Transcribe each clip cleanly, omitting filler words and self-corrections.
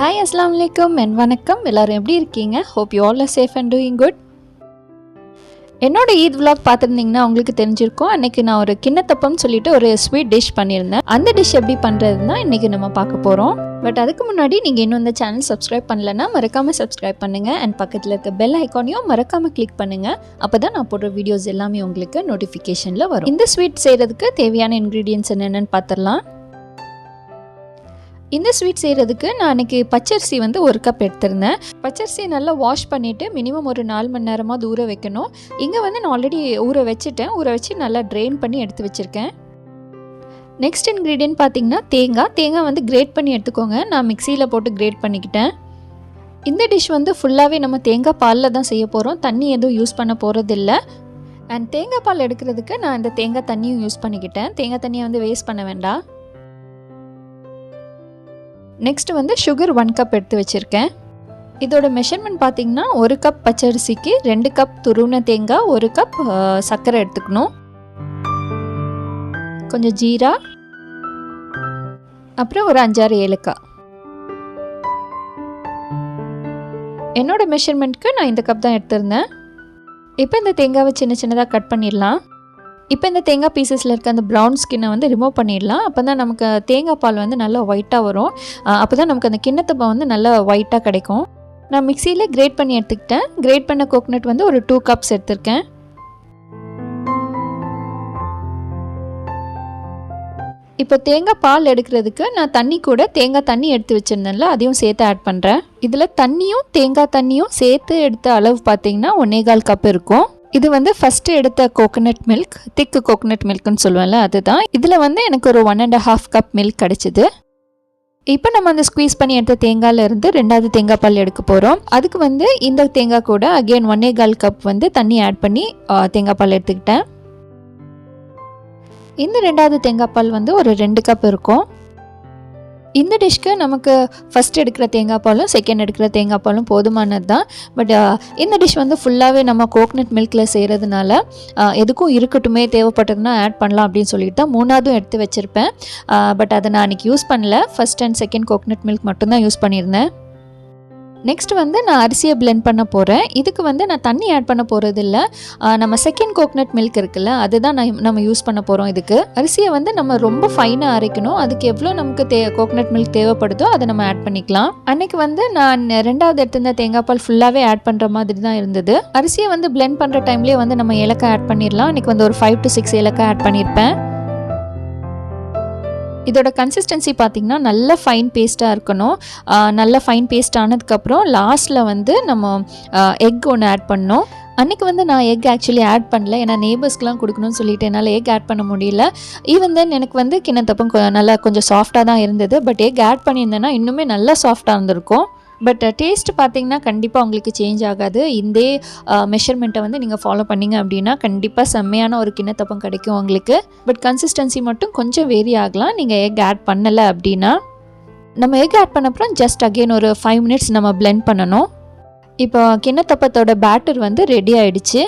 Hi, Assalamu alaikum and வணக்கம். எல்லாரும் எப்படி இருக்கீங்க? Hope you all are safe and doing good. என்னோட ஈத் vlog பார்த்துருந்தீங்கன்னா உங்களுக்கு தெரிஞ்சிருக்கும். அன்னைக்கு நான் ஒரு கிண்ணத்தப்பம் சொல்லிட்டு ஒரு ஸ்வீட் டிஷ் பண்ணியிருந்தேன். அந்த டிஷ் எப்படி பண்ணுறதுன்னா இன்றைக்கி நம்ம பார்க்க போகிறோம். பட் அதுக்கு முன்னாடி நீங்கள் இன்னும் இந்த சேனல் சப்ஸ்கிரைப் பண்ணலன்னா மறக்காமல் சப்ஸ்கிரைப் பண்ணுங்கள். அண்ட் பக்கத்தில் இருக்க பெல் ஐக்கானையும் மறக்காமல் கிளிக் பண்ணுங்கள். அப்போ தான் நான் போடுற வீடியோஸ் எல்லாமே உங்களுக்கு நோட்டிஃபிகேஷனில் வரும். இந்த ஸ்வீட் செய்கிறதுக்கு தேவையான இன்க்ரீடியன்ட்ஸ் என்னென்னு பார்த்துடலாம். இந்த ஸ்வீட் செய்கிறதுக்கு நான் அன்றைக்கி பச்சரிசி வந்து 1 கப் எடுத்திருந்தேன். பச்சரிசி நல்லா வாஷ் பண்ணிவிட்டு மினிமம் ஒரு 4 மணி நேரமாக ஊற வைக்கணும். இங்கே வந்து நான் ஆல்ரெடி ஊற வச்சு நல்லா ட்ரெயின் பண்ணி எடுத்து வச்சுருக்கேன். நெக்ஸ்ட் இன்க்ரீடியன்ட் பார்த்திங்கன்னா தேங்காய் வந்து கிரேட் பண்ணி எடுத்துக்கோங்க. நான் மிக்சியில் போட்டு கிரேட் பண்ணிக்கிட்டேன். இந்த டிஷ் வந்து ஃபுல்லாகவே நம்ம தேங்காய் பாலில் தான் செய்ய போகிறோம். தண்ணி எதுவும் யூஸ் பண்ண போகிறதில்ல. அண்ட் தேங்காய் பால் எடுக்கிறதுக்கு நான் இந்த தேங்காய் தண்ணியும் யூஸ் பண்ணிக்கிட்டேன். தேங்காய் தண்ணியை வந்து வேஸ்ட் பண்ண வேண்டாம். நெக்ஸ்ட் வந்து சுகர் 1 கப் எடுத்து வச்சுருக்கேன். இதோட மெஷர்மெண்ட் பார்த்திங்கன்னா 1 கப் பச்சரிசிக்கு 2 கப் துருவின தேங்காய், 1 கப் சர்க்கரை எடுத்துக்கணும். கொஞ்சம் ஜீரா, அப்புறம் ஒரு 5-6 ஏலக்காய். என்னோட மெஷர்மெண்ட்க்கு நான் இந்த கப் தான் எடுத்திருந்தேன். இப்போ இந்த தேங்காவை சின்னதாக கட் பண்ணிடலாம். இப்போ இந்த தேங்காய் பீசஸில் இருக்க அந்த ப்ரௌன் ஸ்கின்னை வந்து ரிமூவ் பண்ணிடலாம். அப்போ தான் நமக்கு தேங்காய் பால் வந்து நல்லா ஒயிட்டாக வரும். அப்போ தான் நமக்கு அந்த கிண்ணத்தப்பம் வந்து நல்லா ஒயிட்டாக கிடைக்கும். நான் மிக்சியில் கிரேட் பண்ணி எடுத்துக்கிட்டேன். கிரேட் பண்ண கோகனட் வந்து ஒரு 2 கப்ஸ் எடுத்திருக்கேன். இப்போ தேங்காய் பால் எடுக்கிறதுக்கு நான் தேங்காய் தண்ணி எடுத்து வச்சுருந்தேன்ல, அதையும் சேர்த்து ஆட் பண்ணுறேன். இதில் தேங்காய் தண்ணியும் சேர்த்து எடுத்த அளவு பார்த்திங்கன்னா 1.25 கப் இருக்கும். இது வந்து ஃபஸ்ட்டு எடுத்த கோகனட் மில்க், திக்கு கோகனட் மில்க்னு சொல்லுவேன்ல, அதுதான். இதில் வந்து எனக்கு ஒரு 1.5 கப் மில்க் கிடச்சிது. இப்போ நம்ம அந்த ஸ்குவீஸ் பண்ணி எடுத்த தேங்காயிலேருந்து 2வது தேங்காய் பால் எடுக்க போகிறோம். அதுக்கு வந்து இந்த தேங்காய் கூட அகெயின் 1.25 கப் வந்து தண்ணி ஆட் பண்ணி தேங்காய் பால் எடுத்துக்கிட்டேன். இந்த 2வது தேங்காய் பால் வந்து ஒரு 2 கப் இருக்கும். இந்த டிஷ்க்கு நமக்கு ஃபஸ்ட் எடுக்கிற தேங்காய் பாலும் செகண்ட் எடுக்கிற தேங்காய் பாலும் போதுமானது தான். பட் இந்த டிஷ் வந்து ஃபுல்லாகவே நம்ம கோகனட் மில்கில் செய்கிறதுனால எதுக்கும் இருக்கட்டுமே, தேவைப்பட்டதுன்னா ஆட் பண்ணலாம் அப்படின்னு சொல்லிட்டு தான் 3வதும் எடுத்து வச்சுருப்பேன். பட் அதை நான் அன்றைக்கி யூஸ் பண்ணல. First and second coconut milk மட்டும்தான் யூஸ் பண்ணியிருந்தேன். நெக்ஸ்ட் வந்து நான் அரிசியை பிளெண்ட் பண்ண போகிறேன். இதுக்கு வந்து நான் தண்ணி ஆட் பண்ண போகிறது இல்லை. நம்ம செகண்ட் கோகனட் மில்க் இருக்குல்ல, அதுதான் நம்ம யூஸ் பண்ண போகிறோம். இதுக்கு அரிசியை வந்து நம்ம ரொம்ப ஃபைனாக அரைக்கணும். அதுக்கு எவ்வளோ நமக்கு கோகனட் மில்க் தேவைப்படுதோ அதை நம்ம ஆட் பண்ணிக்கலாம். அன்றைக்கி வந்து நான் 2வது எடுத்திருந்த தேங்காய் பால் ஃபுல்லாகவே ஆட் பண்ணுற மாதிரி தான் இருந்தது. அரிசியை வந்து பிளெண்ட் பண்ணுற டைம்லேயே வந்து நம்ம ஏலக்காய் ஆட் பண்ணிடலாம். அன்றைக்கி வந்து ஒரு 5 to 6 ஏலக்காய் ஆட் பண்ணியிருப்பேன். இதோட கன்சிஸ்டன்சி பார்த்திங்கன்னா நல்ல ஃபைன் பேஸ்ட்டாக இருக்கணும். நல்ல ஃபைன் பேஸ்ட் ஆனதுக்கப்புறம் லாஸ்ட்டில் வந்து நம்ம எக் ஒன்று ஆட் பண்ணோம். அன்றைக்கி வந்து நான் எக் ஆக்சுவலி ஆட் பண்ணல, ஏன்னா நெய்பர்ஸ்க்கெலாம் கொடுக்கணும்னு சொல்லிட்டு என்னால் எக் ஆட் பண்ண முடியல. ஈவன் தென் எனக்கு வந்து கிண்ணத்தப்பம் நல்லா கொஞ்சம் சாஃப்டாக தான் இருந்தது. பட் எக் ஆட் பண்ணியிருந்தேன்னா இன்னுமே நல்லா சாஃப்டாக இருந்திருக்கும். பட் டேஸ்ட் பார்த்திங்கன்னா கண்டிப்பாக உங்களுக்கு சேஞ்ச் ஆகாது. இந்த மெஷர்மெண்ட்டை வந்து நீங்கள் ஃபாலோ பண்ணிங்க அப்படின்னா கண்டிப்பாக செம்மையான ஒரு கிண்ணத்தப்பம் கிடைக்கும் உங்களுக்கு. பட் கன்சிஸ்டன்சி மட்டும் கொஞ்சம் வேரி ஆகலாம் நீங்கள் எக் ஆட் பண்ணலை அப்படின்னா. நம்ம எக் ஆட் பண்ண அப்புறம் ஜஸ்ட் அகெயின் ஒரு 5 மினிட்ஸ் நம்ம பிளெண்ட் பண்ணணும். இப்போ கிண்ணத்தப்பத்தோட பேட்டர் வந்து ரெடி ஆகிடுச்சு.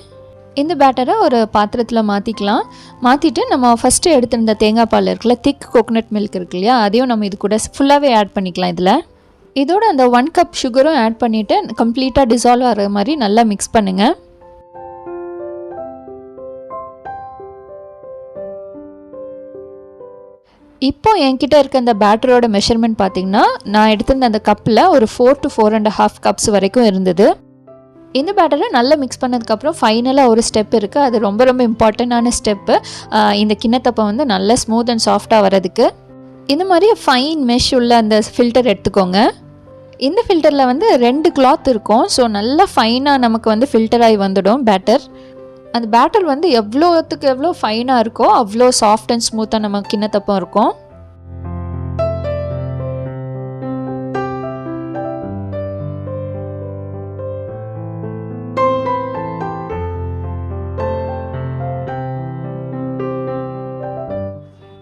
இந்த பேட்டரை ஒரு பாத்திரத்தில் மாற்றிட்டு நம்ம ஃபஸ்ட்டு எடுத்திருந்த தேங்காய் பால் இருக்குல்ல, திக் கோகனட் மில்க் இருக்கு இல்லையா, அதையும் நம்ம இது கூட ஃபுல்லாகவே ஆட் பண்ணிக்கலாம். இதோட அந்த 1 கப் சுகரும் ஆட் பண்ணிவிட்டு கம்ப்ளீட்டாக டிசால்வ் ஆகிற மாதிரி நல்லா மிக்ஸ் பண்ணுங்கள். இப்போ என்கிட்ட இருக்க அந்த பேட்டரோட மெஷர்மெண்ட் பார்த்திங்கன்னா நான் எடுத்திருந்த அந்த கப்பில் ஒரு 4 to 4.5 கப்ஸ் வரைக்கும் இருந்தது. இந்த பேட்டரை நல்லா மிக்ஸ் பண்ணதுக்கப்புறம் ஃபைனலாக ஒரு ஸ்டெப் இருக்குது. அது ரொம்ப ரொம்ப இம்பார்ட்டண்ட்டான ஸ்டெப்பு. இந்த கிண்ணத்தப்பம் வந்து நல்லா ஸ்மூத் அண்ட் சாஃப்டாக வரதுக்கு இந்த மாதிரி ஃபைன் மெஷ் உள்ள அந்த ஃபில்டர் எடுத்துக்கோங்க. இந்த ஃபில்டரில் வந்து 2 கிளாத் இருக்கும். ஸோ நல்லா ஃபைனாக நமக்கு வந்து ஃபில்டர் ஆகி வந்துடும் பேட்டர். அந்த பேட்டர் வந்து எவ்வளோ ஃபைனாக இருக்கோ அவ்வளோ சாஃப்ட் அண்ட் ஸ்மூத்தாக நம்ம கிண்ணத்தப்பம் இருக்கும்.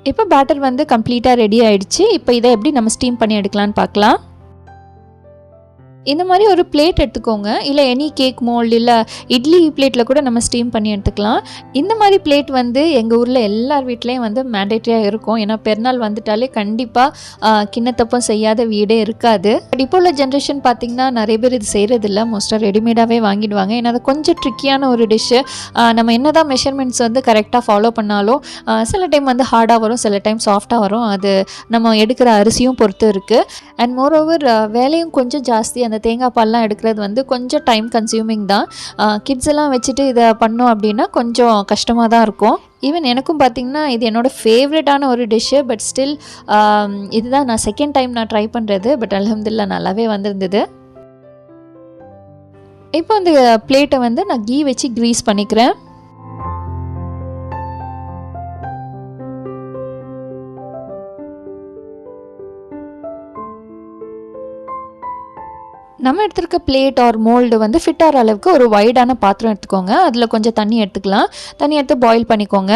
இப்போ பேட்டர் வந்து கம்ப்ளீட்டாக ரெடி ஆகிடுச்சு. இப்போ இதை எப்படி நம்ம ஸ்டீம் பண்ணி எடுக்கலான்னு பார்க்கலாம். இந்த மாதிரி ஒரு பிளேட் எடுத்துக்கோங்க. இல்லை எனி கேக் மோல்டு இல்லை இட்லி பிளேட்டில் கூட நம்ம ஸ்டீம் பண்ணி எடுத்துக்கலாம். இந்த மாதிரி பிளேட் வந்து எங்கள் ஊரில் எல்லார் வீட்லேயும் வந்து மேண்டேட்டரியாக இருக்கும். ஏன்னா பெருநாள் வந்துட்டாலே கண்டிப்பாக கிண்ணத்தப்பம் செய்யாத வீடே இருக்காது. பட் இப்போ உள்ள ஜென்ரேஷன் பார்த்திங்கன்னா நிறைய பேர் இது செய்கிறதில்ல. மோஸ்ட்டாக ரெடிமேடாகவே வாங்கிடுவாங்க. ஏன்னா அது கொஞ்சம் ட்ரிக்கியான ஒரு டிஷ்ஷு. நம்ம என்ன தான் மெஷர்மெண்ட்ஸ் வந்து கரெக்டாக ஃபாலோ பண்ணாலும் சில டைம் வந்து ஹார்டாக வரும், சில டைம் சாஃப்டாக வரும். அது நம்ம எடுக்கிற அரிசியும் பொறுத்து இருக்குது. அண்ட் மோரோவர் வேலையும் கொஞ்சம் ஜாஸ்தி. அந்த தேங்காய் பால்லாம் எடுக்கிறது வந்து கொஞ்சம் டைம் கன்சியூமிங் தான். கிட்ஸ் எல்லாம் வச்சுட்டு இதை பண்ணோம் அப்படின்னா கொஞ்சம் கஷ்டமாக தான் இருக்கும். ஈவன் எனக்கும் பார்த்திங்கன்னா இது என்னோடய ஃபேவரட்டான ஒரு டிஷ்ஷு. பட் ஸ்டில் இதுதான் நான் செகண்ட் டைம் நான் ட்ரை பண்ணுறது. பட் அல்ஹம்துலில்லாஹ் நல்லாவே வந்திருந்தது. இப்போ அந்த பிளேட்டை வந்து நான் கீ வச்சு க்ரீஸ் பண்ணிக்கிறேன். நம்ம எடுத்துருக்க பிளேட் ஆர் மோல்டு வந்து ஃபிட் ஆகிற அளவுக்கு ஒரு வைடான பாத்திரம் எடுத்துக்கோங்க. அதில் கொஞ்சம் தண்ணி எடுத்துக்கலாம். தண்ணி எடுத்து பாயில் பண்ணிக்கோங்க.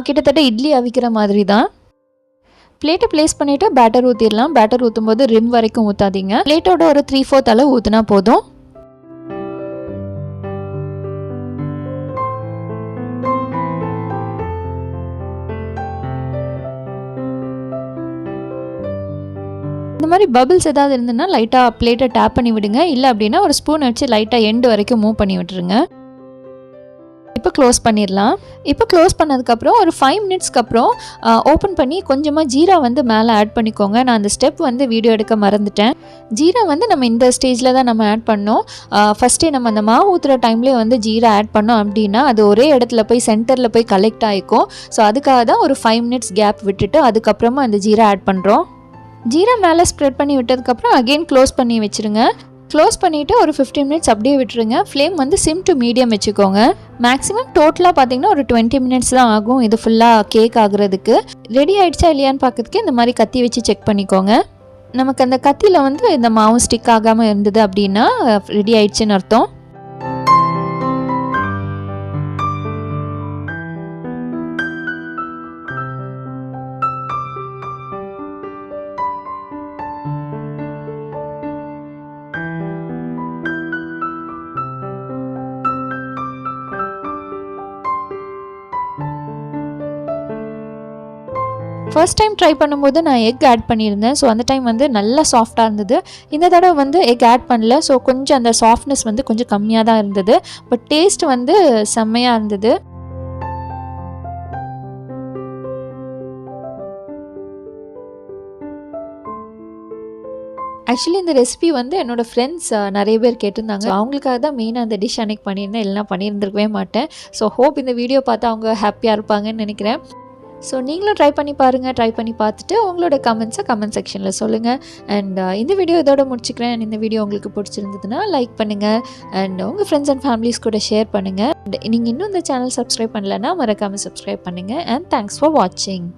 கிட்டத்தட்ட இட்லி அவிக்கிற மாதிரி தான். பிளேட்டை ப்ளேஸ் பண்ணிவிட்டு பேட்டர் ஊற்றிடலாம். பேட்டர் ஊற்றும் போது ரிம் வரைக்கும் ஊற்றாதீங்க. பிளேட்டோட ஒரு 3/4 அளவு ஊற்றினா போதும். இந்த மாதிரி பபிள்ஸ் ஏதாவது இருந்ததுன்னா லைட்டாக பிளேட்டை டேப் பண்ணி விடுங்க. இல்லை அப்படின்னா ஒரு ஸ்பூன் வச்சு லைட்டாக எண்டு வரைக்கும் மூவ் பண்ணி விட்டுருங்க. இப்போ க்ளோஸ் பண்ணிடலாம். இப்போ க்ளோஸ் பண்ணதுக்கப்புறம் ஒரு 5 மினிட்ஸ்க்கு அப்புறம் ஓப்பன் பண்ணி கொஞ்சமாக ஜீரா வந்து மேலே ஆட் பண்ணிக்கோங்க. நான் அந்த ஸ்டெப் வந்து வீடியோ எடுக்க மறந்துட்டேன். ஜீரா வந்து நம்ம இந்த ஸ்டேஜில் தான் நம்ம ஆட் பண்ணோம். ஃபஸ்ட்டே நம்ம அந்த மாவு ஊற்றுற டைம்லேயே வந்து ஜீரா ஆட் பண்ணோம் அப்படின்னா அது ஒரே இடத்துல போய் சென்டரில் போய் கலெக்ட் ஆகிக்கும். ஸோ அதுக்காக தான் ஒரு 5 மினிட்ஸ் கேப் விட்டுட்டு அதுக்கப்புறமா அந்த ஜீரா ஆட் பண்ணுறோம். ஜீரா மேலே ஸ்ப்ரெட் பண்ணி விட்டதுக்கப்புறம் அகெயின் க்ளோஸ் பண்ணி வச்சுருங்க. க்ளோஸ் பண்ணிவிட்டு ஒரு 15 மினிட்ஸ் அப்படியே விட்டுருங்க. ஃப்ளேம் வந்து சிம் டு மீடியம் வச்சுக்கோங்க. மேக்ஸிமம் டோட்டலாக பார்த்திங்கன்னா ஒரு 20 மினிட்ஸ் தான் ஆகும் இது ஃபுல்லாக கேக் ஆகுறதுக்கு. ரெடி ஆகிடுச்சா இல்லையான்னு பார்க்கறதுக்கு இந்த மாதிரி கத்தி வச்சு செக் பண்ணிக்கோங்க. நமக்கு அந்த கத்தியில் வந்து இந்த மாவு ஸ்டிக் ஆகாமல் இருந்தது அப்படின்னா ரெடி ஆகிடுச்சின்னு அர்த்தம். ஃபர்ஸ்ட் டைம் ட்ரை பண்ணும்போது நான் எக் ஆட் பண்ணியிருந்தேன். ஸோ அந்த டைம் வந்து நல்லா சாஃப்டாக இருந்தது. இந்த தடவை வந்து எக் ஆட் பண்ணல. ஸோ கொஞ்சம் அந்த சாஃப்ட்னஸ் வந்து கொஞ்சம் கம்மியாக தான் இருந்தது. பட் டேஸ்ட் வந்து செம்மையாக இருந்தது. ஆக்சுவலி இந்த ரெசிபி வந்து என்னோடய ஃப்ரெண்ட்ஸ் நிறைய பேர் கேட்டிருந்தாங்க. அவங்களுக்காக தான் மெயினாக அந்த டிஷ் அன்னைக்கு பண்ணியிருந்தேன். இல்லைனா பண்ணியிருந்துருக்கவே மாட்டேன். ஸோ ஹோப் இந்த வீடியோ பார்த்து அவங்க ஹாப்பியாக இருப்பாங்கன்னு நினைக்கிறேன். ஸோ நீங்களும் ட்ரை பண்ணி பாருங்கள். ட்ரை பண்ணி பார்த்துட்டு உங்களோட கமெண்ட்ஸை கமெண்ட் செக்ஷனில் சொல்லுங்கள். அண்ட் இந்த வீடியோ இதோட முடிச்சுக்கிறேன். இந்த வீடியோ உங்களுக்கு பிடிச்சிருந்ததுன்னா லைக் பண்ணுங்கள். அண்ட் உங்கள் ஃப்ரெண்ட்ஸ் அண்ட் ஃபேமிலிஸ் கூட ஷேர் பண்ணுங்கள். நீங்கள் இன்னும் இந்த சேனல் சப்ஸ்கிரைப் பண்ணலைன்னா மறக்காமல் சப்ஸ்கிரைப் பண்ணுங்கள். அண்ட் தேங்க்ஸ் ஃபார் வாட்சிங்.